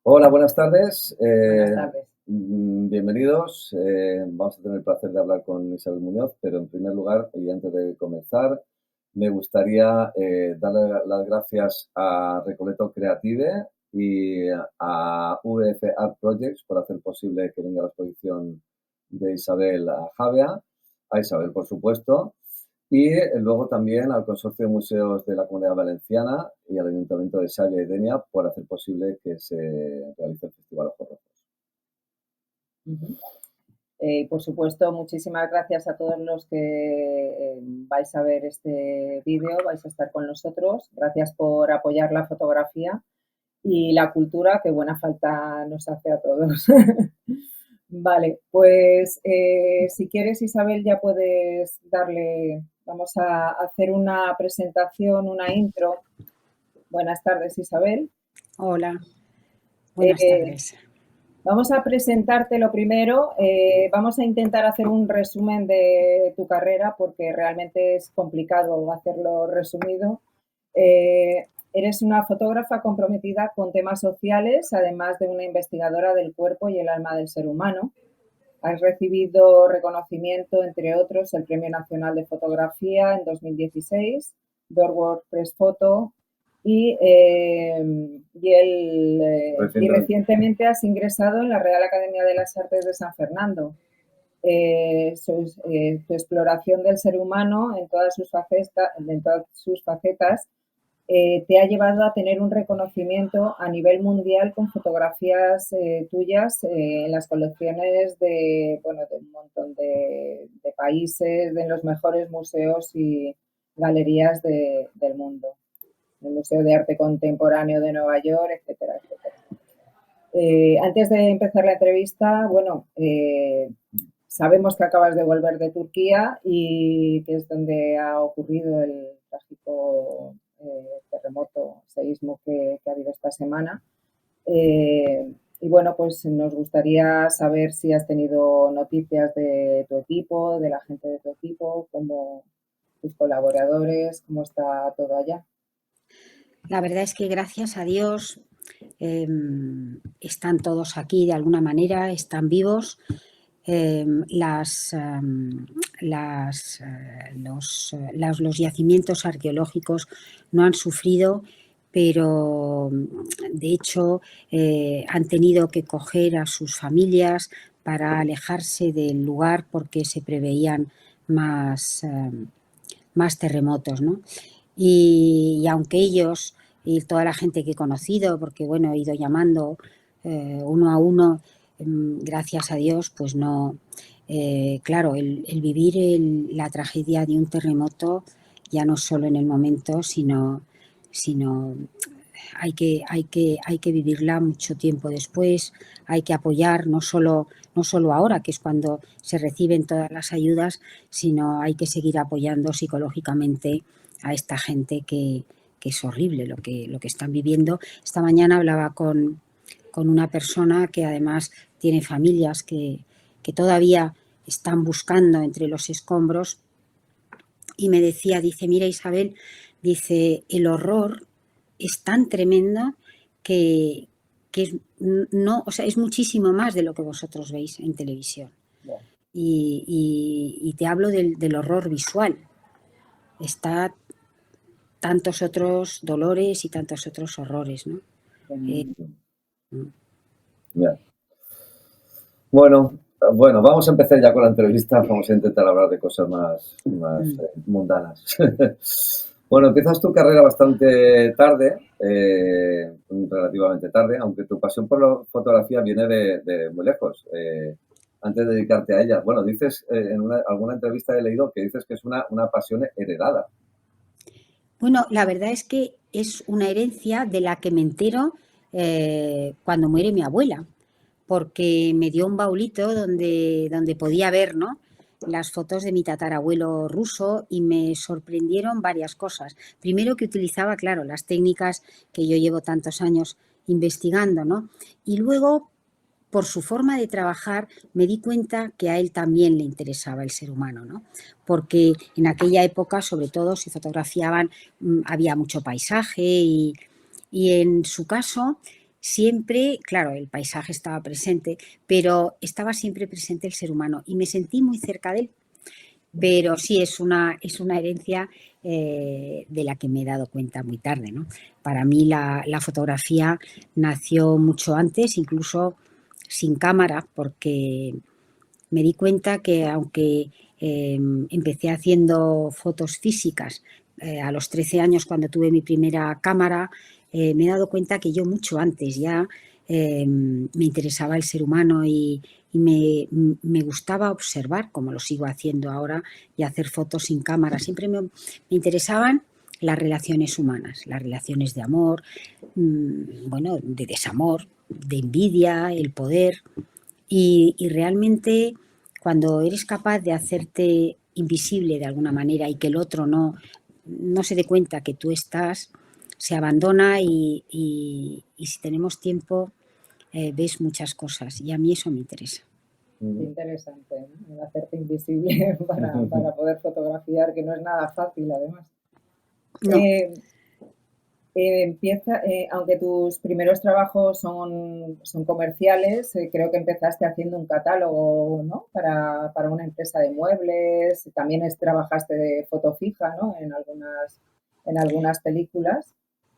Hola, buenas tardes. Buenas tardes. Bienvenidos. Vamos a tener el placer de hablar con Isabel Muñoz, pero en primer lugar, y antes de comenzar, me gustaría darle las gracias a Recoleto Creative y a VF Art Projects por hacer posible que venga la exposición de Isabel a Javea, a Isabel, por supuesto, y luego también al Consorcio de Museos de la Comunidad Valenciana y al Ayuntamiento de Xàbia y Dénia por hacer posible que se realice el Festival Ojos Rojos. Ujú. Por supuesto, muchísimas gracias a todos los que vais a ver este vídeo, vais a estar con nosotros. Gracias por apoyar la fotografía y la cultura, que buena falta nos hace a todos. Vale, pues si quieres, Isabel, ya puedes darle, vamos a hacer una presentación, una intro. Buenas tardes, Isabel. Hola, buenas Eh, tardes. Vamos a presentarte lo primero. Vamos a intentar hacer un resumen de tu carrera porque realmente es complicado hacerlo resumido. Eres una fotógrafa comprometida con temas sociales, además de una investigadora del cuerpo y el alma del ser humano. Has recibido reconocimiento, entre otros, el Premio Nacional de Fotografía en 2016, World Press Photo, y, recientemente has ingresado en la Real Academia de las Artes de San Fernando. Tu exploración del ser humano en todas sus facetas te ha llevado a tener un reconocimiento a nivel mundial con fotografías tuyas en las colecciones de un montón de países, de los mejores museos y galerías del mundo. El Museo de Arte Contemporáneo de Nueva York, etcétera, etcétera. Antes de empezar la entrevista, sabemos que acabas de volver de Turquía y que es donde ha ocurrido el trágico terremoto, seísmo que ha habido esta semana. Y bueno, pues nos gustaría saber si has tenido noticias de tu equipo, de la gente de tu equipo, como tus colaboradores, cómo está todo allá. La verdad es que gracias a Dios están todos aquí de alguna manera, están vivos. Los yacimientos arqueológicos no han sufrido, pero de hecho han tenido que coger a sus familias para alejarse del lugar porque se preveían más terremotos, ¿no? Y aunque ellos y toda la gente que he conocido, porque bueno, he ido llamando uno a uno, gracias a Dios, pues no, claro, el vivir la tragedia de un terremoto, ya no solo en el momento, sino hay que vivirla mucho tiempo después, hay que apoyar, no solo ahora, que es cuando se reciben todas las ayudas, sino hay que seguir apoyando psicológicamente a esta gente que es horrible lo que están viviendo. Esta mañana hablaba con una persona que además tiene familias que todavía están buscando entre los escombros y me decía, dice, mira Isabel, dice, el horror es tan tremendo que es muchísimo más de lo que vosotros veis en televisión. Y te hablo del horror visual. Está tantos otros dolores y tantos otros horrores, ¿no? Bien. Bueno, vamos a empezar ya con la entrevista. Vamos a intentar hablar de cosas más mundanas. Bueno, empiezas tu carrera bastante tarde, relativamente tarde, aunque tu pasión por la fotografía viene de muy lejos, antes de dedicarte a ella. Bueno, dices, en alguna entrevista he leído que dices que es una pasión heredada. Bueno, la verdad es que es una herencia de la que me entero cuando muere mi abuela, porque me dio un baulito donde podía ver, ¿no?, las fotos de mi tatarabuelo ruso y me sorprendieron varias cosas. Primero, que utilizaba, claro, las técnicas que yo llevo tantos años investigando, ¿no? Y luego, por su forma de trabajar, me di cuenta que a él también le interesaba el ser humano, ¿no? Porque en aquella época, sobre todo, se fotografiaban, había mucho paisaje y en su caso siempre, claro, el paisaje estaba presente, pero estaba siempre presente el ser humano y me sentí muy cerca de él. Pero sí, es una herencia de la que me he dado cuenta muy tarde, ¿no? Para mí la fotografía nació mucho antes, incluso sin cámara, porque me di cuenta que aunque empecé haciendo fotos físicas a los 13 años cuando tuve mi primera cámara, me he dado cuenta que yo mucho antes ya me interesaba el ser humano y me gustaba observar, como lo sigo haciendo ahora, y hacer fotos sin cámara. Siempre me interesaban las relaciones humanas, las relaciones de amor, bueno, de desamor, de envidia, el poder. Y realmente cuando eres capaz de hacerte invisible de alguna manera y que el otro no se dé cuenta que tú estás, se abandona y si tenemos tiempo ves muchas cosas y a mí eso me interesa. Qué interesante, ¿no? El hacerte invisible para poder fotografiar, que no es nada fácil además. No. Aunque tus primeros trabajos son comerciales, creo que empezaste haciendo un catálogo, ¿no? Para una empresa de muebles, también trabajaste de foto fija, ¿no? En algunas películas,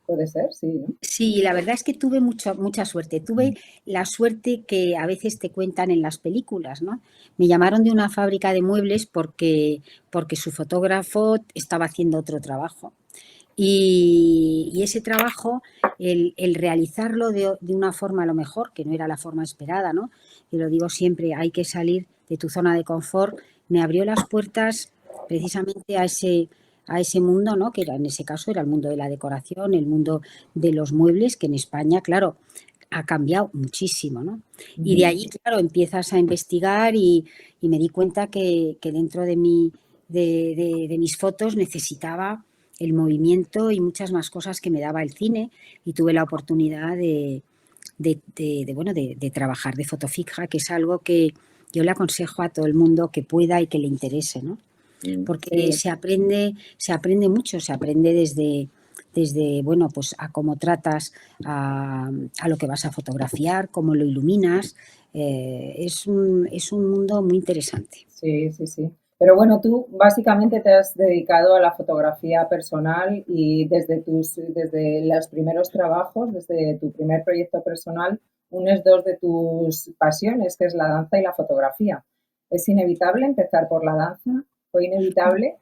puede ser, sí, ¿no? Sí, la verdad es que tuve mucha suerte. Tuve la suerte que a veces te cuentan en las películas, ¿no? Me llamaron de una fábrica de muebles porque su fotógrafo estaba haciendo otro trabajo. Y ese trabajo, el realizarlo de una forma a lo mejor, que no era la forma esperada, ¿no? Y lo digo siempre, hay que salir de tu zona de confort, me abrió las puertas precisamente a ese mundo, ¿no? Que era, en ese caso era el mundo de la decoración, el mundo de los muebles, que en España, claro, ha cambiado muchísimo, ¿no? Y de allí, claro, empiezas a investigar y me di cuenta que dentro de mis fotos necesitaba el movimiento y muchas más cosas que me daba el cine y tuve la oportunidad de trabajar de foto fija, que es algo que yo le aconsejo a todo el mundo que pueda y que le interese, ¿no? Porque Sí. se aprende mucho, se aprende desde bueno, pues a cómo tratas a lo que vas a fotografiar, cómo lo iluminas. Es un mundo muy interesante. Sí, sí, sí. Pero bueno, tú básicamente te has dedicado a la fotografía personal y desde los primeros trabajos, desde tu primer proyecto personal, unes dos de tus pasiones, que es la danza y la fotografía. ¿Es inevitable empezar por la danza? ¿Fue inevitable?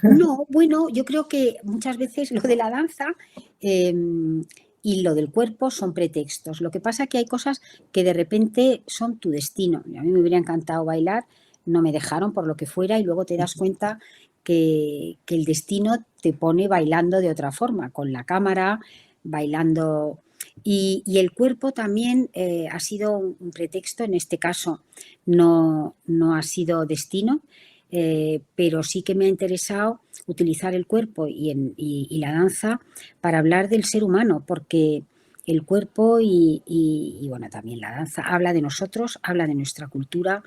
No, bueno, yo creo que muchas veces lo de la danza y lo del cuerpo son pretextos. Lo que pasa es que hay cosas que de repente son tu destino. A mí me hubiera encantado bailar, no me dejaron por lo que fuera y luego te das cuenta que el destino te pone bailando de otra forma, con la cámara, bailando. Y el cuerpo también ha sido un pretexto, en este caso no ha sido destino. Pero sí que me ha interesado utilizar el cuerpo y la danza para hablar del ser humano, porque el cuerpo bueno, también la danza habla de nosotros, habla de nuestra cultura.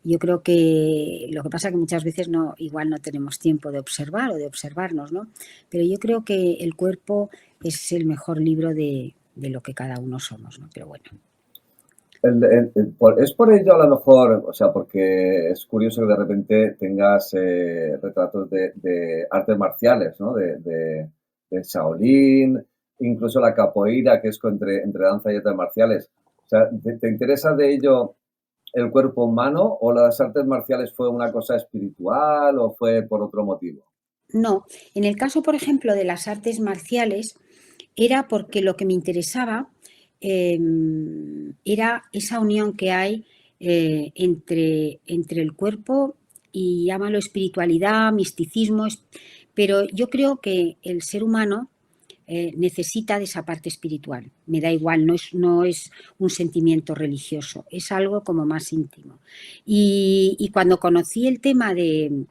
Yo creo que lo que pasa es que muchas veces igual no tenemos tiempo de observar o de observarnos, ¿no? Pero yo creo que el cuerpo es el mejor libro de lo que cada uno somos, ¿no? Pero bueno. Es por ello a lo mejor, o sea, porque es curioso que de repente tengas retratos de artes marciales, ¿no? De Shaolin, incluso la capoeira, que es entre danza y artes marciales. O sea, ¿te interesa de ello el cuerpo humano o las artes marciales fue una cosa espiritual o fue por otro motivo? No, en el caso, por ejemplo, de las artes marciales, era porque lo que me interesaba era esa unión que hay entre el cuerpo y llámalo espiritualidad, misticismo, pero yo creo que el ser humano necesita de esa parte espiritual. Me da igual, no es un sentimiento religioso, es algo como más íntimo. Y cuando conocí el tema de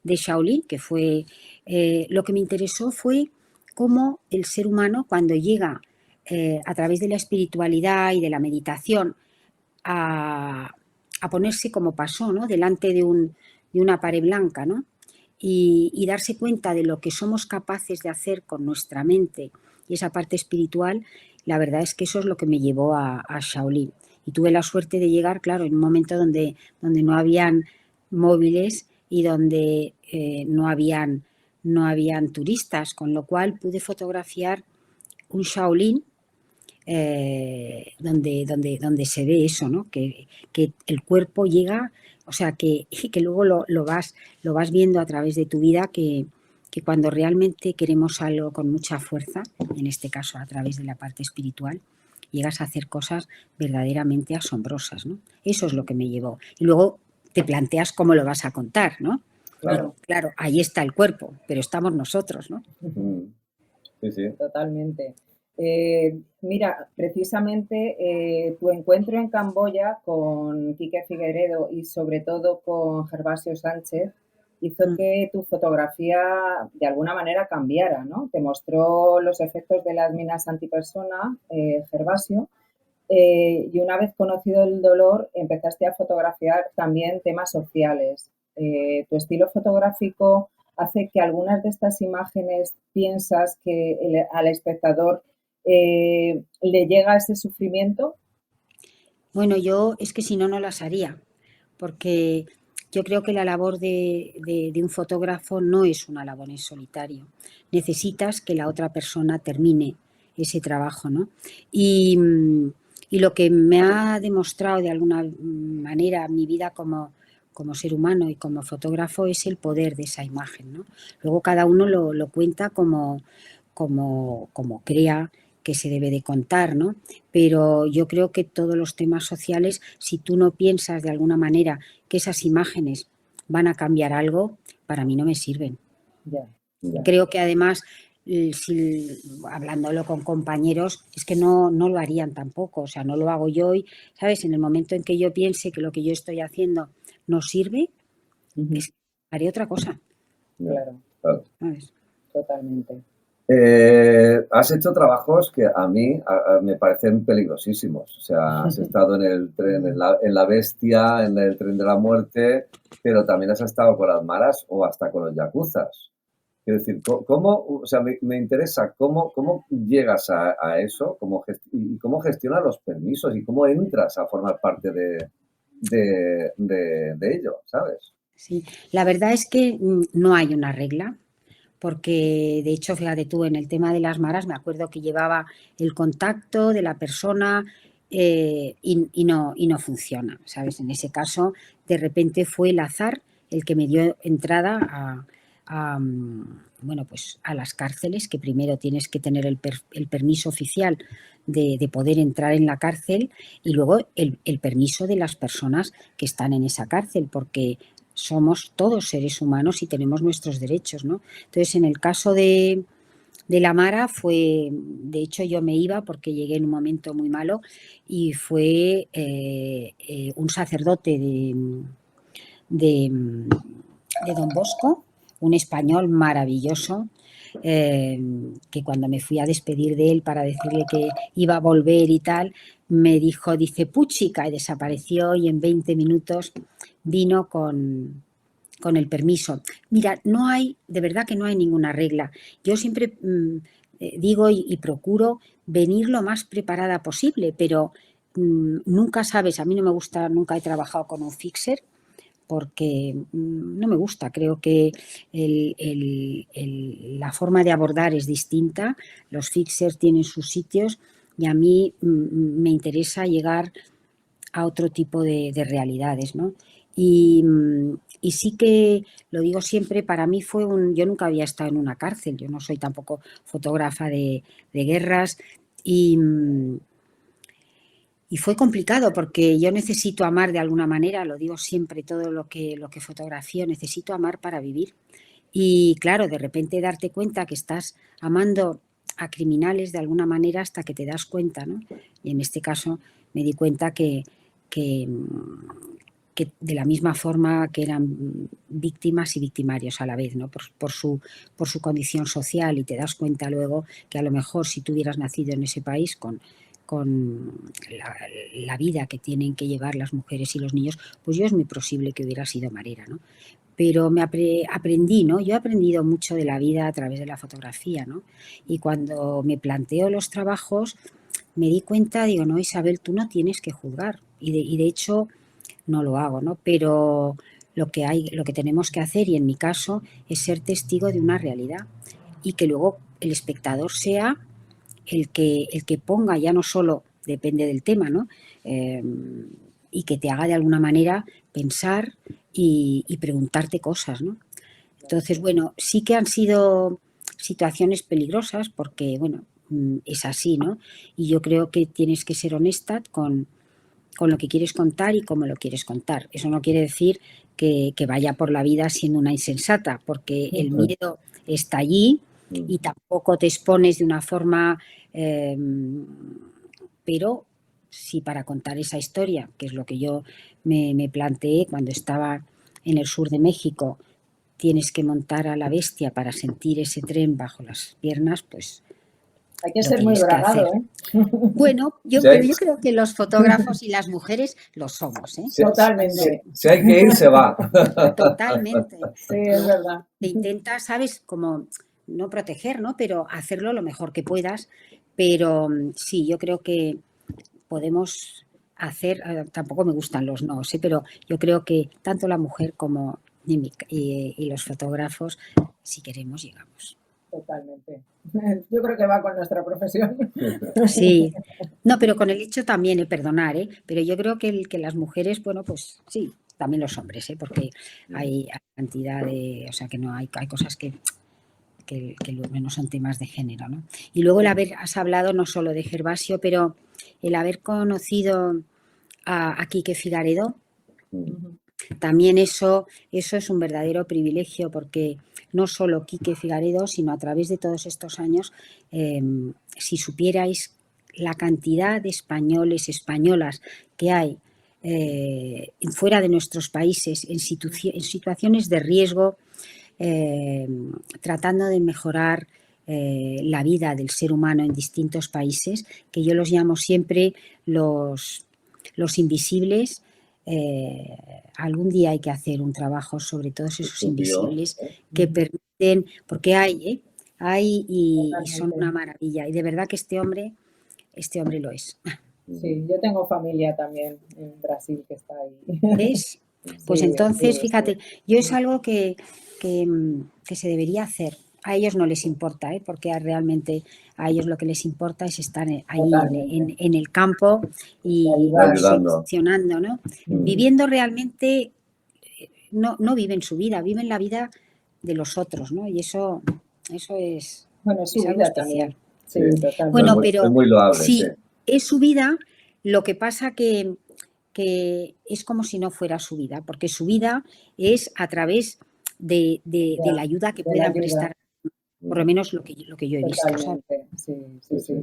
Shaolin, que fue lo que me interesó fue cómo el ser humano cuando llega a través de la espiritualidad y de la meditación a ponerse como pasó, ¿no? Delante de una pared blanca, ¿no? y darse cuenta de lo que somos capaces de hacer con nuestra mente y esa parte espiritual, la verdad es que eso es lo que me llevó a Shaolin. Y tuve la suerte de llegar, claro, en un momento donde no habían móviles y donde no habían turistas, con lo cual pude fotografiar un Shaolin donde se ve eso, ¿no? Que el cuerpo llega, o sea, que luego lo vas viendo a través de tu vida, que cuando realmente queremos algo con mucha fuerza, en este caso a través de la parte espiritual, llegas a hacer cosas verdaderamente asombrosas, ¿no? Eso es lo que me llevó. Y luego te planteas cómo lo vas a contar, ¿no? Claro. Y, claro, ahí está el cuerpo, pero estamos nosotros, ¿no? Sí, sí. Totalmente. Mira, precisamente tu encuentro en Camboya con Quique Figueredo y sobre todo con Gervasio Sánchez hizo que tu fotografía de alguna manera cambiara, ¿no? Te mostró los efectos de las minas antipersona, Gervasio, y una vez conocido el dolor empezaste a fotografiar también temas sociales. Tu estilo fotográfico hace que algunas de estas imágenes piensas que al espectador le llega ese sufrimiento. Bueno, yo es que si no, no las haría, porque yo creo que la labor de un fotógrafo no es una labor en solitario. Necesitas que la otra persona termine ese trabajo, ¿no? Y lo que me ha demostrado de alguna manera mi vida como ser humano y como fotógrafo es el poder de esa imagen, ¿no? Luego cada uno lo cuenta como crea que se debe de contar, ¿no? Pero yo creo que todos los temas sociales, si tú no piensas de alguna manera que esas imágenes van a cambiar algo, para mí no me sirven. Ya. Creo que además, hablándolo con compañeros, es que no lo harían tampoco, o sea, no lo hago yo y, ¿sabes? En el momento en que yo piense que lo que yo estoy haciendo no sirve, haré otra cosa. Claro. ¿Sabes? Totalmente. Has hecho trabajos que a mí me parecen peligrosísimos. O sea, has estado en el tren, en la bestia, en el tren de la muerte, pero también has estado con las maras o hasta con los yakuzas. Quiero decir, o sea, me interesa cómo llegas a eso, y cómo gestionas los permisos y cómo entras a formar parte de ello, ¿sabes? Sí, la verdad es que no hay una regla, porque de hecho, fíjate tú, en el tema de las maras me acuerdo que llevaba el contacto de la persona y no funciona, ¿sabes? En ese caso, de repente fue el azar el que me dio entrada bueno, pues a las cárceles, que primero tienes que tener el permiso oficial de poder entrar en la cárcel y luego el permiso de las personas que están en esa cárcel, porque somos todos seres humanos y tenemos nuestros derechos, ¿no? Entonces, en el caso de la Mara de hecho yo me iba porque llegué en un momento muy malo y fue un sacerdote de Don Bosco, un español maravilloso, que cuando me fui a despedir de él para decirle que iba a volver y tal, me dice Puchica, y desapareció y en 20 minutos vino con el permiso. Mira, de verdad que no hay ninguna regla. Yo siempre digo y procuro venir lo más preparada posible, pero nunca sabes, a mí no me gusta, nunca he trabajado con un fixer, porque no me gusta, creo que la forma de abordar es distinta, los fixers tienen sus sitios y a mí me interesa llegar a otro tipo de realidades, ¿no? Y sí que, lo digo siempre, para mí yo nunca había estado en una cárcel, yo no soy tampoco fotógrafa de guerras y fue complicado porque yo necesito amar de alguna manera, lo digo siempre, todo lo que fotografío, necesito amar para vivir. Y claro, de repente darte cuenta que estás amando a criminales de alguna manera hasta que te das cuenta, ¿no? Y en este caso me di cuenta que de la misma forma que eran víctimas y victimarios a la vez, ¿no? por su condición social, y te das cuenta luego que a lo mejor si tú hubieras nacido en ese país con la vida que tienen que llevar las mujeres y los niños, pues yo es muy posible que hubiera sido marera, ¿no? pero aprendí, ¿no? Yo he aprendido mucho de la vida a través de la fotografía, ¿no? Y cuando me planteo los trabajos, me di cuenta, digo, no, Isabel, tú no tienes que juzgar. Y de hecho no lo hago, ¿no? Pero lo que tenemos que hacer, y en mi caso, es ser testigo de una realidad y que luego el espectador sea el que ponga, ya no solo depende del tema, ¿no? Y que te haga de alguna manera pensar y preguntarte cosas, ¿no? Entonces, bueno, sí que han sido situaciones peligrosas porque, bueno, es así, ¿no? Y yo creo que tienes que ser honesta con lo que quieres contar y cómo lo quieres contar. Eso no quiere decir que vaya por la vida siendo una insensata, porque el miedo está allí y tampoco te expones de una forma, pero si para contar esa historia, que es lo que yo me planteé cuando estaba en el sur de México, tienes que montar a la bestia para sentir ese tren bajo las piernas, pues hay que ser muy bragado, ¿eh? Bueno, pero yo creo que los fotógrafos y las mujeres lo somos, ¿eh? Totalmente. Si hay que ir, se va. Totalmente. Sí, es verdad. Te intentas, ¿sabes? Como no proteger, ¿no? Pero hacerlo lo mejor que puedas. Pero sí, yo creo que podemos hacer, tampoco me gustan los no, ¿sí? Pero yo creo que tanto la mujer como y los fotógrafos, si queremos, llegamos. Totalmente. Yo creo que va con nuestra profesión. Sí, no, pero con el hecho también, perdonar, pero yo creo que las mujeres, bueno, pues sí, también los hombres, porque hay cantidad de, o sea, que no hay cosas que no son temas de género, ¿no? Y luego has hablado no solo de Gervasio, pero el haber conocido a Quique Figaredó, también eso es un verdadero privilegio, porque no solo Quique Figaredó, sino a través de todos estos años, si supierais la cantidad de españoles, españolas que hay fuera de nuestros países en situaciones de riesgo, tratando de mejorar la vida del ser humano en distintos países, que yo los llamo siempre los invisibles. Algún día hay que hacer un trabajo sobre todos esos invisibles que permiten, porque hay y son una maravilla. Y de verdad que este hombre lo es. Sí, yo tengo familia también en Brasil que está ahí. ¿Ves? Pues sí, entonces, sí, fíjate, yo es algo que se debería hacer. A ellos no les importa, porque realmente a ellos lo que les importa es estar ahí en el campo y funcionando, ¿no? Viviendo realmente, no viven su vida, viven la vida de los otros, ¿no? Y eso es, bueno, es su vida especial. Sí, bueno, pero es muy loable, sí, es su vida, lo que pasa que es como si no fuera su vida, porque su vida es a través de la ayuda que puedan prestar, por lo menos lo que yo he visto. Totalmente, sí.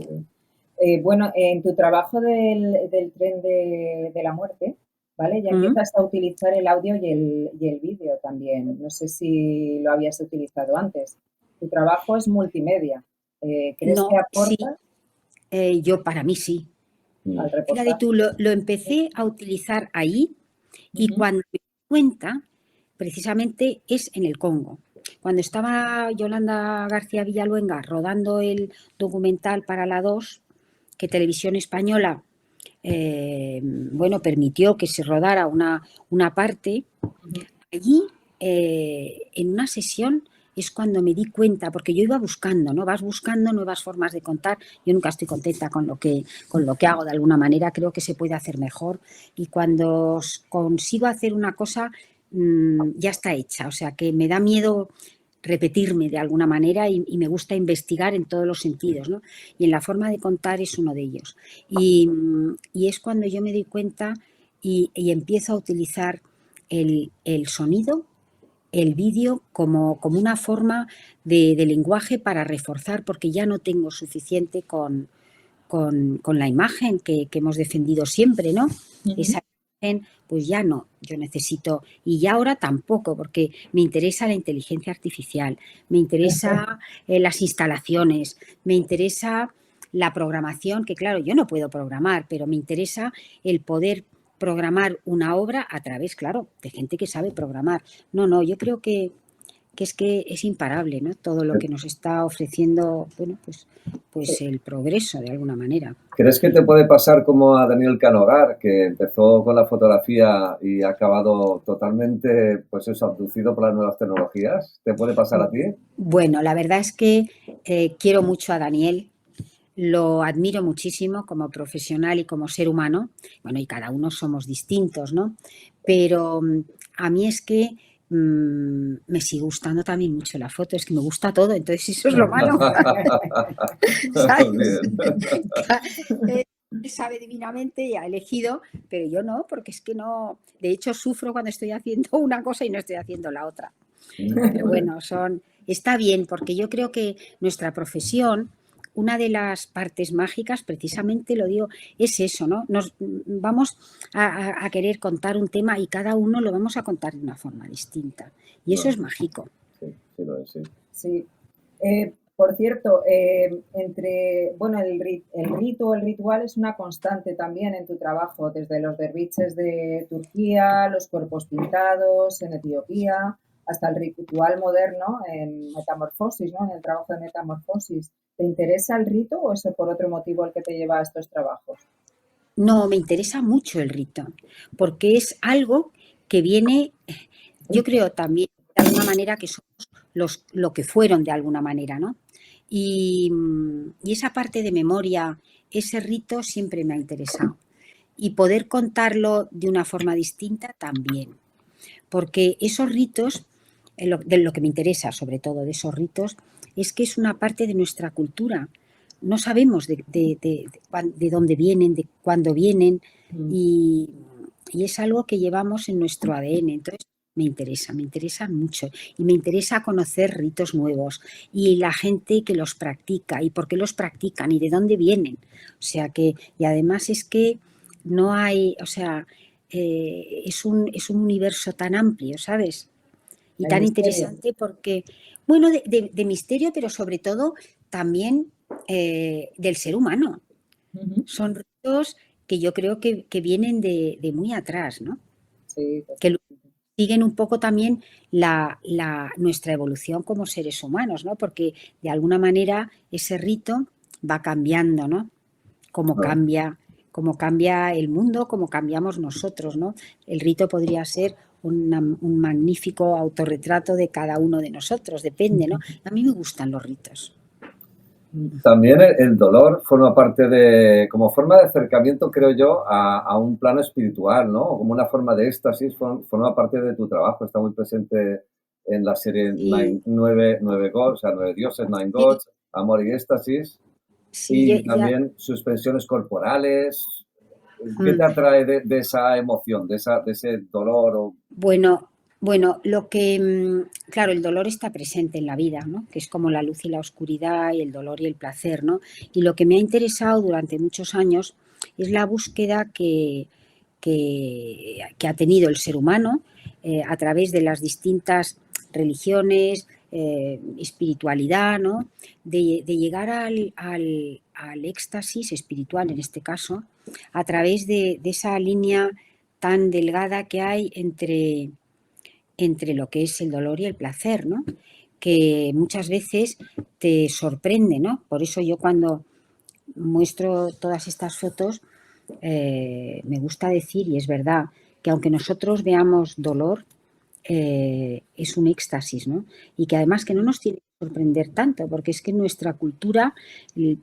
Bueno, en tu trabajo del tren de la muerte, ¿vale? Ya empiezas a utilizar el audio y el vídeo también. No sé si lo habías utilizado antes. Tu trabajo es multimedia. ¿Crees que aporta? Sí. Yo, para mí, sí. Fíjate tú, lo empecé a utilizar ahí y cuando me di cuenta, precisamente es en el Congo. Cuando estaba Yolanda García Villaluenga rodando el documental para la 2, que Televisión Española permitió que se rodara una parte, allí en una sesión es cuando me di cuenta, porque yo iba buscando, ¿no? Vas buscando nuevas formas de contar. Yo nunca estoy contenta con lo que hago de alguna manera, creo que se puede hacer mejor. Y cuando consigo hacer una cosa, ya está hecha. O sea, que me da miedo repetirme de alguna manera y me gusta investigar en todos los sentidos, ¿no? Y en la forma de contar es uno de ellos. Y es cuando yo me doy cuenta y empiezo a utilizar el sonido, el vídeo como una forma de lenguaje para reforzar, porque ya no tengo suficiente con la imagen que hemos defendido siempre, ¿no? Esa imagen, pues ya no, yo necesito, y ya ahora tampoco, porque me interesa la inteligencia artificial, me interesa las instalaciones, me interesa la programación, que claro, yo no puedo programar, pero me interesa el poder programar una obra a través, claro, de gente que sabe programar. No, yo creo que es imparable, ¿no? Todo lo que nos está ofreciendo, bueno, pues el progreso de alguna manera. ¿Crees que te puede pasar como a Daniel Canogar, que empezó con la fotografía y ha acabado totalmente, pues eso, abducido por las nuevas tecnologías? ¿Te puede pasar a ti? Bueno, la verdad es que quiero mucho a Daniel, lo admiro muchísimo como profesional y como ser humano. Bueno, y cada uno somos distintos, ¿no? Pero a mí es que me sigue gustando también mucho la foto, es que me gusta todo, entonces eso es lo malo. ¿Sabes? Él sabe divinamente y ha elegido, pero yo no, porque es que no. De hecho, sufro cuando estoy haciendo una cosa y no estoy haciendo la otra. Pero bueno, está bien, porque yo creo que nuestra profesión, una de las partes mágicas, precisamente lo digo, es eso, ¿no? Nos vamos a querer contar un tema y cada uno lo vamos a contar de una forma distinta. Y eso es mágico. Sí, sí lo es, sí. Sí. Por cierto, bueno, el rito, el ritual es una constante también en tu trabajo, desde los derviches de Turquía, los cuerpos pintados en Etiopía, hasta el ritual moderno en Metamorfosis, ¿no? En el trabajo de Metamorfosis. ¿Te interesa el rito o es por otro motivo el que te lleva a estos trabajos? No, me interesa mucho el rito, porque es algo que viene, yo creo también, de alguna manera, que somos lo que fueron de alguna manera, ¿no? Y esa parte de memoria, ese rito siempre me ha interesado. Y poder contarlo de una forma distinta también. Porque esos ritos, de lo que me interesa sobre todo de esos ritos, es que es una parte de nuestra cultura. No sabemos de dónde vienen, de cuándo vienen, y es algo que llevamos en nuestro ADN. Entonces, me interesa mucho y me interesa conocer ritos nuevos y la gente que los practica y por qué los practican y de dónde vienen. O sea que, y además es que no hay, o sea, es un universo tan amplio, ¿sabes? Y El tan misterio. interesante porque, bueno, de misterio, pero sobre todo también del ser humano. Son ritos que yo creo que vienen de muy atrás, ¿no? Sí, Que siguen un poco también nuestra evolución como seres humanos, ¿no? Porque de alguna manera ese rito va cambiando, ¿no? Como cambia el mundo, como cambiamos nosotros, ¿no? El rito podría ser un magnífico autorretrato de cada uno de nosotros, depende, ¿no? A mí me gustan los ritos. También el dolor forma parte de, como forma de acercamiento, creo yo, a un plano espiritual, ¿no? Como una forma de éxtasis, forma parte de tu trabajo, está muy presente en la serie Sí. nueve Gods, o sea, 9 dioses, Nine Gods, Amor y Éxtasis, Sí, y también suspensiones corporales. ¿Qué te Mm. atrae de esa emoción, de ese dolor? Bueno, lo que, claro, el dolor está presente en la vida, ¿no? Que es como la luz y la oscuridad y el dolor y el placer, ¿no? Y lo que me ha interesado durante muchos años es la búsqueda que ha tenido el ser humano a través de las distintas religiones, espiritualidad, ¿no? De llegar al éxtasis espiritual, en este caso, a través de esa línea tan delgada que hay entre lo que es el dolor y el placer, ¿no? Que muchas veces te sorprende, ¿no? Por eso yo cuando muestro todas estas fotos me gusta decir, y es verdad, que aunque nosotros veamos dolor, es un éxtasis, ¿no? Y que además que no nos tiene que sorprender tanto, porque es que en nuestra cultura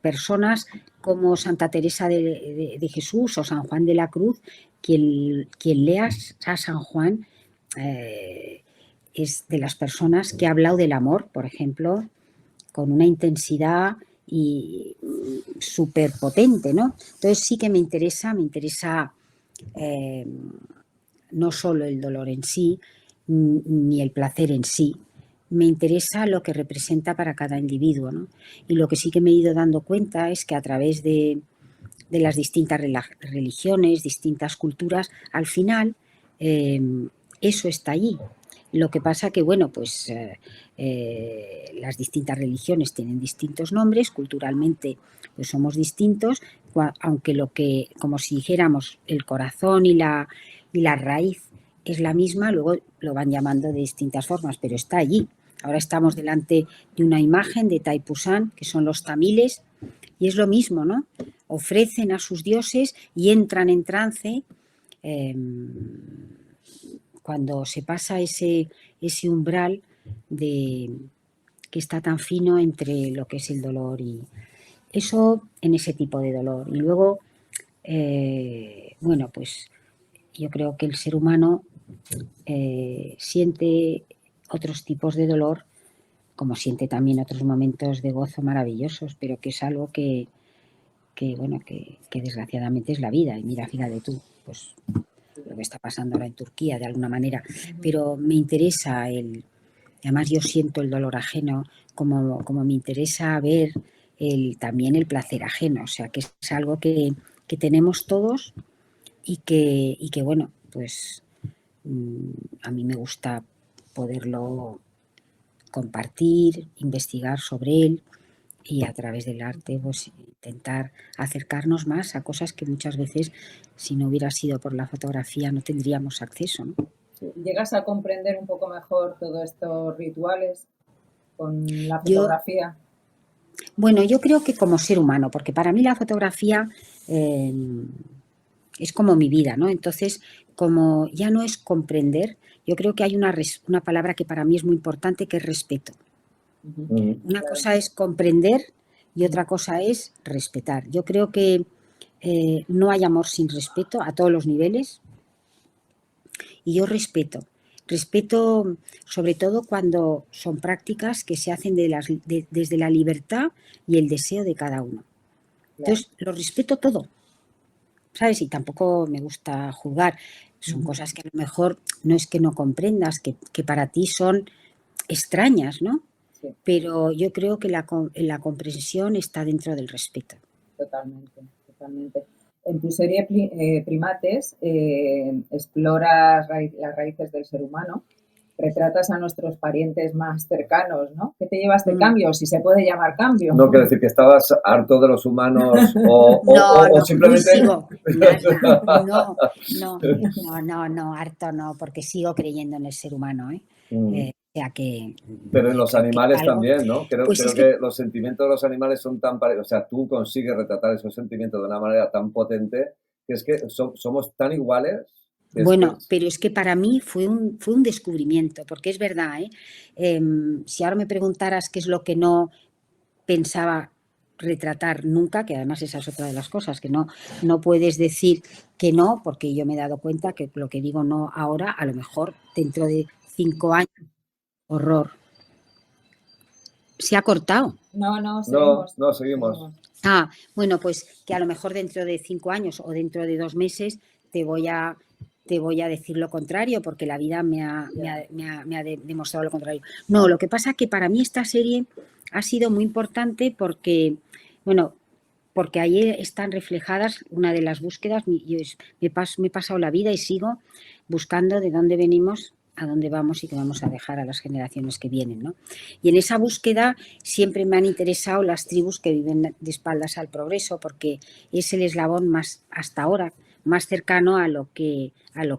personas como Santa Teresa de Jesús o San Juan de la Cruz, quien lea a San Juan es de las personas que ha hablado del amor, por ejemplo, con una intensidad y súper potente, ¿no? Entonces sí que me interesa no solo el dolor en sí, ni el placer en sí. Me interesa lo que representa para cada individuo, ¿no? Y lo que sí que me he ido dando cuenta es que a través de las distintas religiones, distintas culturas, al final eso está allí. Lo que pasa que, bueno, pues las distintas religiones tienen distintos nombres, culturalmente pues somos distintos, aunque como si dijéramos, el corazón y la raíz es la misma, luego lo van llamando de distintas formas, pero está allí. Ahora estamos delante de una imagen de Thaipusam, que son los tamiles, y es lo mismo, ¿no? Ofrecen a sus dioses y entran en trance. Cuando se pasa ese umbral que está tan fino entre lo que es el dolor y eso en ese tipo de dolor. Y luego, bueno, pues yo creo que el ser humano siente otros tipos de dolor, como siente también otros momentos de gozo maravillosos, pero que es algo que bueno, que desgraciadamente es la vida. Y mira, fíjate tú, pues lo que está pasando ahora en Turquía de alguna manera, pero me interesa además yo siento el dolor ajeno, como me interesa ver también el placer ajeno, o sea que es algo que tenemos todos y que bueno, pues a mí me gusta poderlo compartir, investigar sobre él y a través del arte pues intentar acercarnos más a cosas que muchas veces si no hubiera sido por la fotografía no tendríamos acceso, ¿no? ¿Llegas a comprender un poco mejor todos estos rituales con la fotografía? Bueno, yo creo que como ser humano, porque para mí la fotografía es como mi vida, ¿no? Entonces, como ya no es comprender, yo creo que hay una palabra que para mí es muy importante, que es respeto. Una cosa es comprender y otra cosa es respetar. Yo creo que no hay amor sin respeto a todos los niveles y yo respeto sobre todo cuando son prácticas que se hacen desde la libertad y el deseo de cada uno. Entonces, lo respeto todo, ¿sabes? Y tampoco me gusta juzgar. Son cosas que a lo mejor no es que no comprendas, que para ti son extrañas, ¿no? Sí. Pero yo creo que la comprensión está dentro del respeto. Totalmente, totalmente. En tu serie Primates exploras las raíces del ser humano, retratas a nuestros parientes más cercanos, ¿no? ¿Qué te lleva a este cambio? Si se puede llamar cambio. No quiero decir que estabas harto de los humanos o simplemente... Sigo. No, harto no, porque sigo creyendo en el ser humano, ¿eh? O sea que... Pero en los animales también, ¿no? Creo que los sentimientos de los animales son tan parecidos. O sea, tú consigues retratar esos sentimientos de una manera tan potente que es que somos tan iguales. Bueno, pero es que para mí fue un descubrimiento, porque es verdad, ¿eh? Si ahora me preguntaras qué es lo que no pensaba retratar nunca, que además esa es otra de las cosas, que no puedes decir que no, porque yo me he dado cuenta que lo que digo no ahora, a lo mejor dentro de 5 años, horror. ¿Se ha cortado? No, seguimos. No, seguimos. Ah, bueno, pues que a lo mejor dentro de 5 años o dentro de 2 meses te voy a decir lo contrario, porque la vida me ha demostrado lo contrario. No, lo que pasa es que para mí esta serie ha sido muy importante porque, bueno, porque ahí están reflejadas una de las búsquedas. Yo me he pasado la vida y sigo buscando de dónde venimos, a dónde vamos y qué vamos a dejar a las generaciones que vienen, ¿no? Y en esa búsqueda siempre me han interesado las tribus que viven de espaldas al progreso, porque es el eslabón más, hasta ahora, más cercano a lo que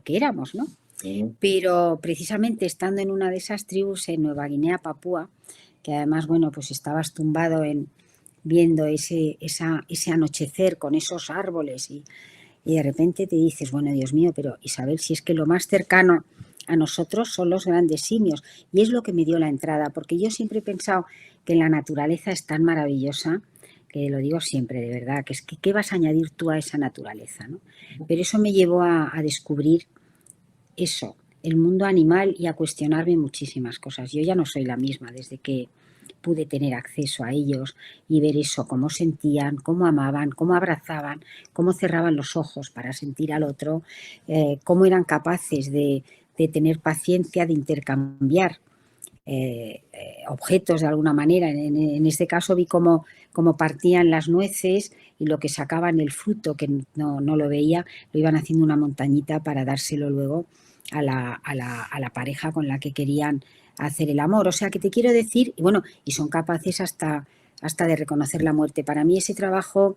éramos, ¿no? Pero precisamente estando en una de esas tribus en Nueva Guinea, Papúa, que además, bueno, pues estabas tumbado viendo ese anochecer con esos árboles y de repente te dices, bueno, Dios mío, pero Isabel, si es que lo más cercano a nosotros son los grandes simios. Y es lo que me dio la entrada, porque yo siempre he pensado que la naturaleza es tan maravillosa, que lo digo siempre, de verdad, que es que ¿qué vas a añadir tú a esa naturaleza, ¿no? Pero eso me llevó a descubrir eso, el mundo animal, y a cuestionarme muchísimas cosas. Yo ya no soy la misma desde que pude tener acceso a ellos y ver eso, cómo sentían, cómo amaban, cómo abrazaban, cómo cerraban los ojos para sentir al otro, cómo eran capaces de tener paciencia, de intercambiar objetos de alguna manera. En este caso vi cómo partían las nueces y lo que sacaban el fruto, que no lo veía, lo iban haciendo una montañita para dárselo luego a la pareja con la que querían hacer el amor. O sea, que te quiero decir, y bueno, y son capaces hasta de reconocer la muerte. Para mí ese trabajo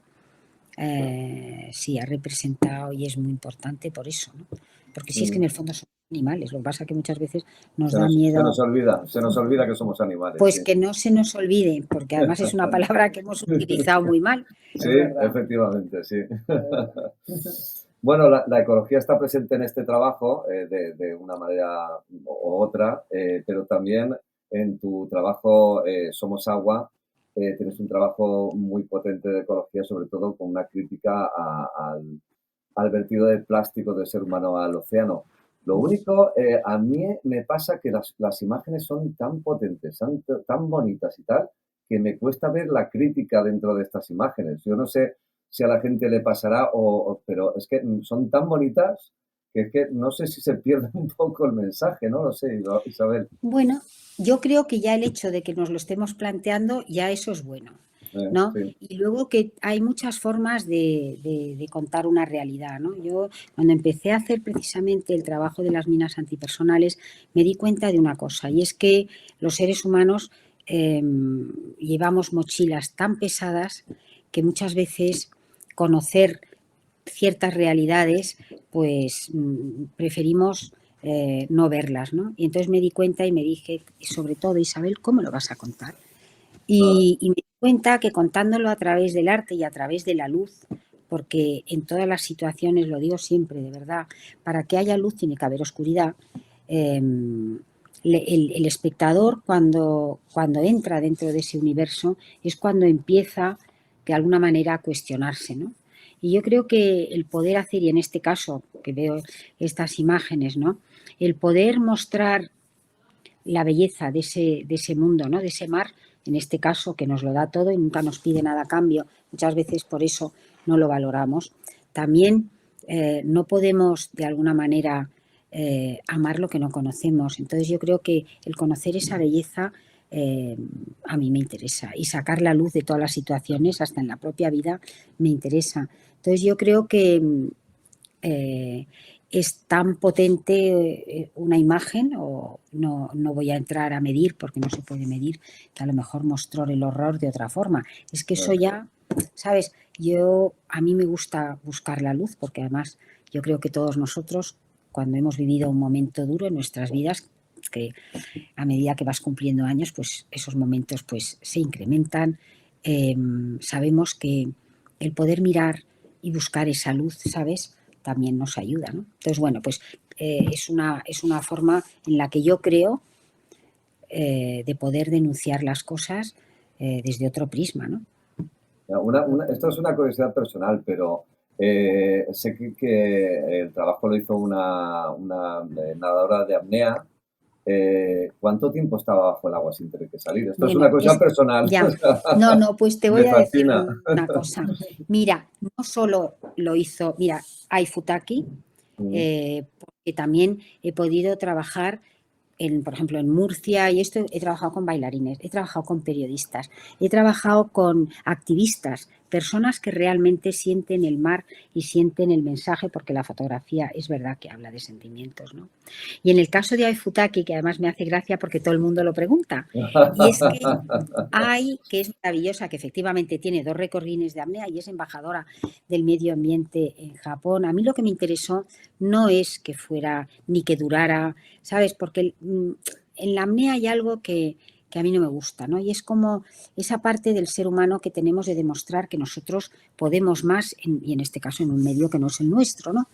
sí ha representado y es muy importante por eso, ¿no? Porque sí, es que en el fondo son animales. Lo que pasa es que muchas veces nos da miedo. Se nos olvida que somos animales. Pues Sí. que no se nos olvide, porque además es una palabra que hemos utilizado muy mal. Sí, efectivamente, sí. Bueno, la ecología está presente en este trabajo de una manera u otra, pero también en tu trabajo Somos Agua tienes un trabajo muy potente de ecología, sobre todo con una crítica al vertido de plástico del ser humano al océano. Lo único, a mí me pasa que las imágenes son tan potentes, tan bonitas y tal, que me cuesta ver la crítica dentro de estas imágenes. Yo no sé si a la gente le pasará, pero es que son tan bonitas que es que no sé si se pierde un poco el mensaje, no lo sé, Isabel. Bueno, yo creo que ya el hecho de que nos lo estemos planteando, ya eso es bueno, ¿no? Sí. Y luego que hay muchas formas de contar una realidad, ¿no? Yo cuando empecé a hacer precisamente el trabajo de las minas antipersonales me di cuenta de una cosa, y es que los seres humanos llevamos mochilas tan pesadas que muchas veces conocer ciertas realidades, pues preferimos no verlas, ¿no? Y entonces me di cuenta y me dije, sobre todo, Isabel, ¿cómo lo vas a contar? Y me di cuenta que contándolo a través del arte y a través de la luz, porque en todas las situaciones, lo digo siempre, de verdad, para que haya luz tiene que haber oscuridad. El espectador cuando entra dentro de ese universo es cuando empieza de alguna manera a cuestionarse, ¿no? Y yo creo que el poder hacer, y en este caso que veo estas imágenes, ¿no? El poder mostrar la belleza de ese mundo, ¿no? De ese mar, en este caso que nos lo da todo y nunca nos pide nada a cambio, muchas veces por eso no lo valoramos. También no podemos de alguna manera amar lo que no conocemos. Entonces yo creo que el conocer esa belleza a mí me interesa, y sacar la luz de todas las situaciones, hasta en la propia vida, me interesa. Entonces yo creo que es tan potente una imagen, o no voy a entrar a medir porque no se puede medir, que a lo mejor mostró el horror de otra forma. Es que eso ya, ¿sabes? A mí me gusta buscar la luz, porque además yo creo que todos nosotros, cuando hemos vivido un momento duro en nuestras vidas, que a medida que vas cumpliendo años, pues esos momentos pues se incrementan. Sabemos que el poder mirar y buscar esa luz, ¿sabes?, también nos ayuda, ¿no? Entonces, bueno, pues es una forma en la que yo creo de poder denunciar las cosas desde otro prisma, ¿no? Esto es una curiosidad personal, pero sé que el trabajo lo hizo una nadadora de apnea. ¿Cuánto tiempo estaba bajo el agua sin tener que salir? Esto es una curiosidad personal. Ya. No, pues te Me voy a decir fascina. una cosa. Mira, no solo lo hizo, mira, Aifutaki, porque también he podido trabajar por ejemplo, en Murcia, y esto, he trabajado con bailarines, he trabajado con periodistas, he trabajado con activistas, personas que realmente sienten el mar y sienten el mensaje, porque la fotografía es verdad que habla de sentimientos, ¿no? Y en el caso de Aifutaki, que además me hace gracia porque todo el mundo lo pregunta, y es que es maravillosa, que efectivamente tiene 2 récords de apnea y es embajadora del medio ambiente en Japón. A mí lo que me interesó no es que fuera ni que durara, ¿sabes? Porque en la apnea hay algo que a mí no me gusta, ¿no? Y es como esa parte del ser humano que tenemos de demostrar que nosotros podemos más, y en este caso en un medio que no es el nuestro, ¿no?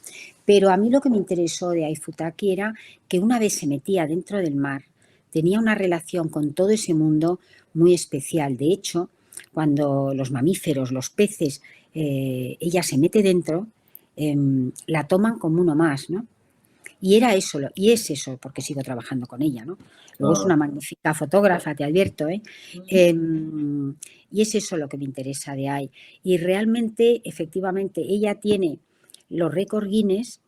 Pero a mí lo que me interesó de Aifutaki era que una vez se metía dentro del mar, tenía una relación con todo ese mundo muy especial. De hecho, cuando los mamíferos, los peces, ella se mete dentro, la toman como uno más, ¿no? Y era eso, y es eso, porque sigo trabajando con ella, ¿no? Luego es una magnífica fotógrafa, te advierto, ¿eh? Y es eso lo que me interesa de ahí. Y realmente, efectivamente, ella tiene los récords Guinness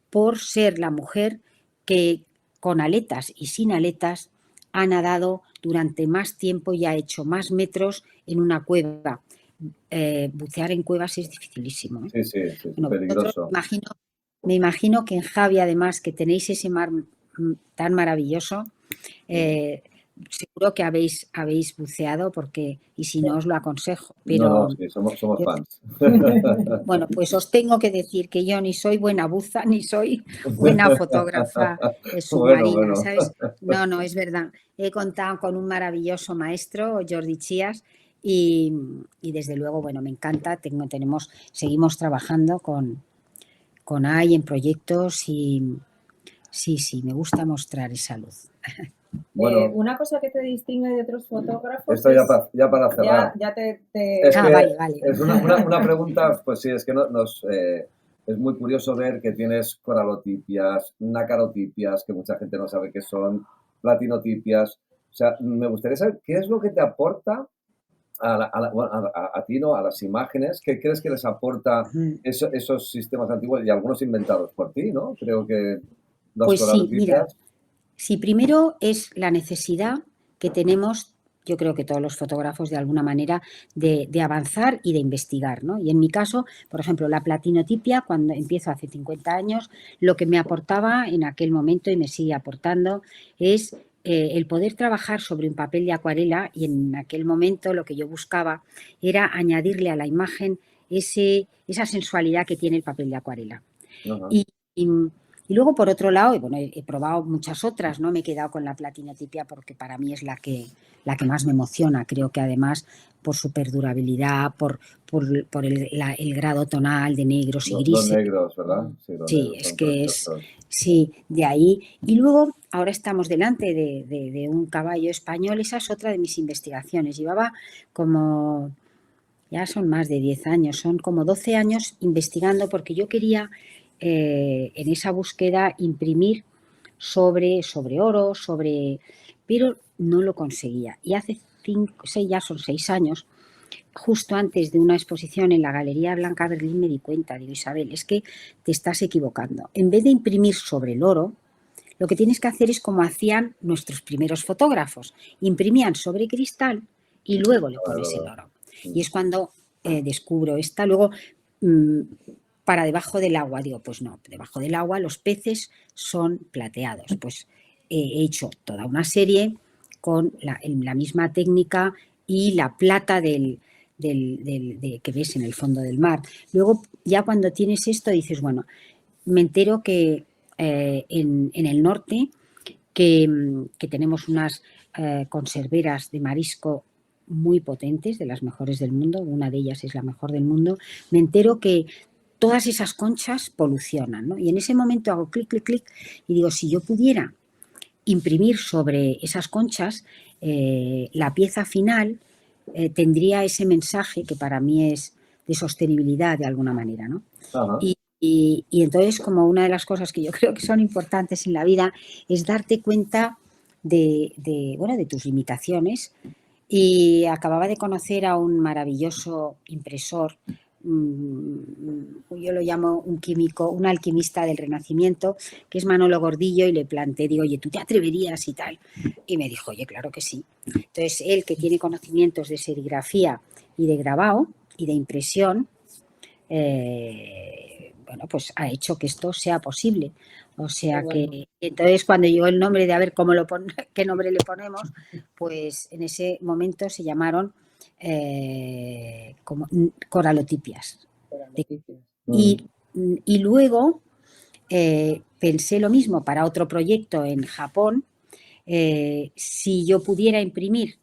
por ser la mujer que con aletas y sin aletas ha nadado durante más tiempo y ha hecho más metros en una cueva. Bucear en cuevas es dificilísimo, ¿eh? Sí, es Bueno, vosotros, peligroso. imagino me imagino que en Javi, además, que tenéis ese mar tan maravilloso, seguro que habéis buceado, porque, y si no, os lo aconsejo. No, no, Pero sí, somos fans. bueno, pues os tengo que decir que yo ni soy buena buza, ni soy buena fotógrafa Bueno, submarina, bueno. ¿sabes? No, no, es verdad. He contado con un maravilloso maestro, Jordi Chías, y desde luego, bueno, me encanta. Seguimos trabajando con AI en proyectos y sí, me gusta mostrar esa luz. Bueno, una cosa que te distingue de otros fotógrafos esto es... ya para cerrar. Ya te... Es que vale. es una pregunta, pues sí, es que es muy curioso ver que tienes coralotipias, nacarotipias, que mucha gente no sabe qué son, platinotipias. O sea, me gustaría saber qué es lo que te aporta a ti, ¿no? A las imágenes. ¿Qué crees que les aporta esos sistemas antiguos y algunos inventados por ti, ¿no? Creo que las Pues sí, mira, coralotipias. si primero es la necesidad que tenemos, yo creo que todos los fotógrafos de alguna manera, de avanzar y de investigar, ¿no? Y en mi caso, por ejemplo, la platinotipia, cuando empiezo hace 50 años, lo que me aportaba en aquel momento y me sigue aportando es el poder trabajar sobre un papel de acuarela, y en aquel momento lo que yo buscaba era añadirle a la imagen esa sensualidad que tiene el papel de acuarela. Ajá. Y, y, y luego, por otro lado, bueno, he probado muchas otras, ¿no? Me he quedado con la platinotipia porque para mí es la que más me emociona. Creo que además por su perdurabilidad, por el grado tonal de negros y Los grises. negros, ¿verdad? Sí, los Sí, negros es son que es, preciosos. sí, de ahí. Y luego, ahora estamos delante de un caballo español. Esa es otra de mis investigaciones. Llevaba como, ya son más de 10 años, son como 12 años investigando, porque yo quería en esa búsqueda imprimir sobre oro, pero no lo conseguía. Y hace 6 años, justo antes de una exposición en la Galería Blanca Berlín, me di cuenta, digo, Isabel, es que te estás equivocando. En vez de imprimir sobre el oro, lo que tienes que hacer es como hacían nuestros primeros fotógrafos: imprimían sobre cristal y luego le pones el oro. Y es cuando descubro esta. Luego, para debajo del agua, digo, pues no, debajo del agua los peces son plateados. Pues he hecho toda una serie con la misma técnica y la plata que ves en el fondo del mar. Luego, ya cuando tienes esto, dices, bueno, me entero que en el norte, que tenemos unas conserveras de marisco muy potentes, de las mejores del mundo, una de ellas es la mejor del mundo, me entero que todas esas conchas polucionan, ¿no? Y en ese momento hago clic, clic, clic y digo, si yo pudiera imprimir sobre esas conchas, la pieza final tendría ese mensaje que para mí es de sostenibilidad de alguna manera, ¿no? Ajá. Y entonces, como una de las cosas que yo creo que son importantes en la vida es darte cuenta de tus limitaciones. Y acababa de conocer a un maravilloso impresor, yo lo llamo un químico, un alquimista del Renacimiento, que es Manolo Gordillo, y le planteé, digo, oye, ¿tú te atreverías y tal? Y me dijo, oye, claro que sí. Entonces, él, que tiene conocimientos de serigrafía y de grabado y de impresión, bueno, pues ha hecho que esto sea posible. O sea bueno. que entonces, cuando llegó el nombre de a ver qué nombre le ponemos, pues en ese momento se llamaron como coralotipias. Y luego pensé lo mismo para otro proyecto en Japón. Si yo pudiera imprimir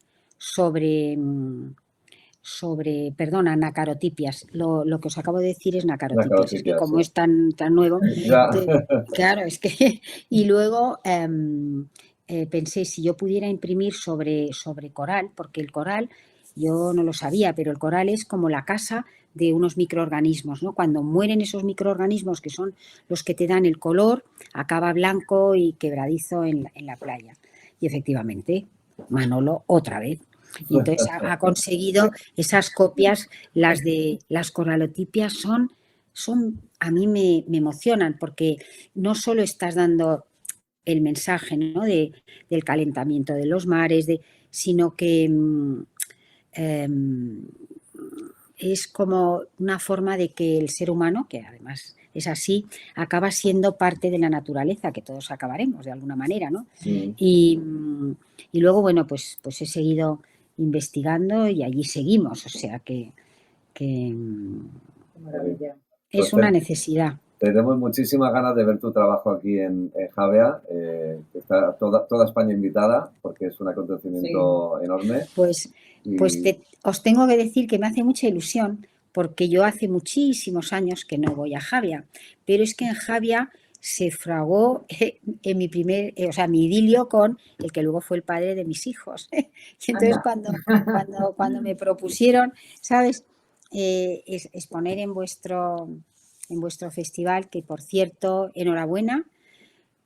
nacarotipias. Lo que os acabo de decir es nacarotipias. Es que como sí. es tan nuevo, Ya. claro, es que... Y luego pensé, si yo pudiera imprimir sobre coral, porque el coral, yo no lo sabía, pero el coral es como la casa de unos microorganismos, ¿no? Cuando mueren esos microorganismos, que son los que te dan el color, acaba blanco y quebradizo en la playa. Y efectivamente, Manolo, otra vez. Y entonces ha conseguido esas copias. Las coralotipias son a mí me emocionan, porque no solo estás dando el mensaje, ¿no?, del calentamiento de los mares, sino que es como una forma de que el ser humano, que además es así, acaba siendo parte de la naturaleza, que todos acabaremos de alguna manera, ¿no? Mm. Y luego, bueno, pues he seguido investigando y allí seguimos, o sea que Qué maravilla. es Pues una necesidad. tenemos muchísimas ganas de ver tu trabajo aquí en Javea. Está toda España invitada porque es un acontecimiento enorme. Pues os tengo que decir que me hace mucha ilusión porque yo hace muchísimos años que no voy a Javia, pero es que en Javia se fraguó en mi mi idilio con el que luego fue el padre de mis hijos. Y entonces cuando me propusieron, ¿sabes? Exponer en vuestro festival, que por cierto, enhorabuena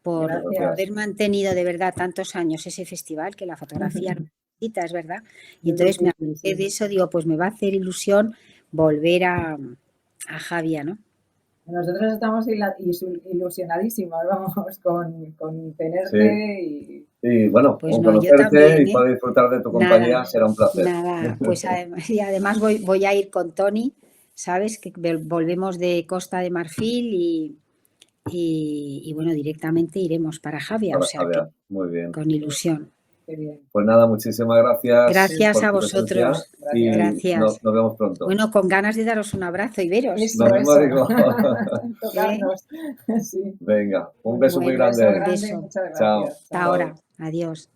por haber mantenido de verdad tantos años ese festival, que la fotografía es verdad. Y entonces me acordé de eso, digo, pues me va a hacer ilusión volver a Javia, ¿no? Nosotros estamos ilusionadísimos, vamos, con tenerte y bueno, pues con no, conocerte yo también, y poder disfrutar de tu compañía será un placer. Nada, pues además voy a ir con Tony, ¿sabes? Que volvemos de Costa de Marfil y bueno, directamente iremos para Javia, Para o sea Javea. que Muy bien. con ilusión. Qué bien. Pues nada, muchísimas gracias. Gracias por a tu vosotros. y Gracias. nos vemos pronto. Bueno, con ganas de daros un abrazo y veros. Eso, Lo mismo digo. Tocarnos. Sí. Venga, un beso muy Bueno, grande. un beso. Muchas gracias. Chao. Hasta ahora. Adiós.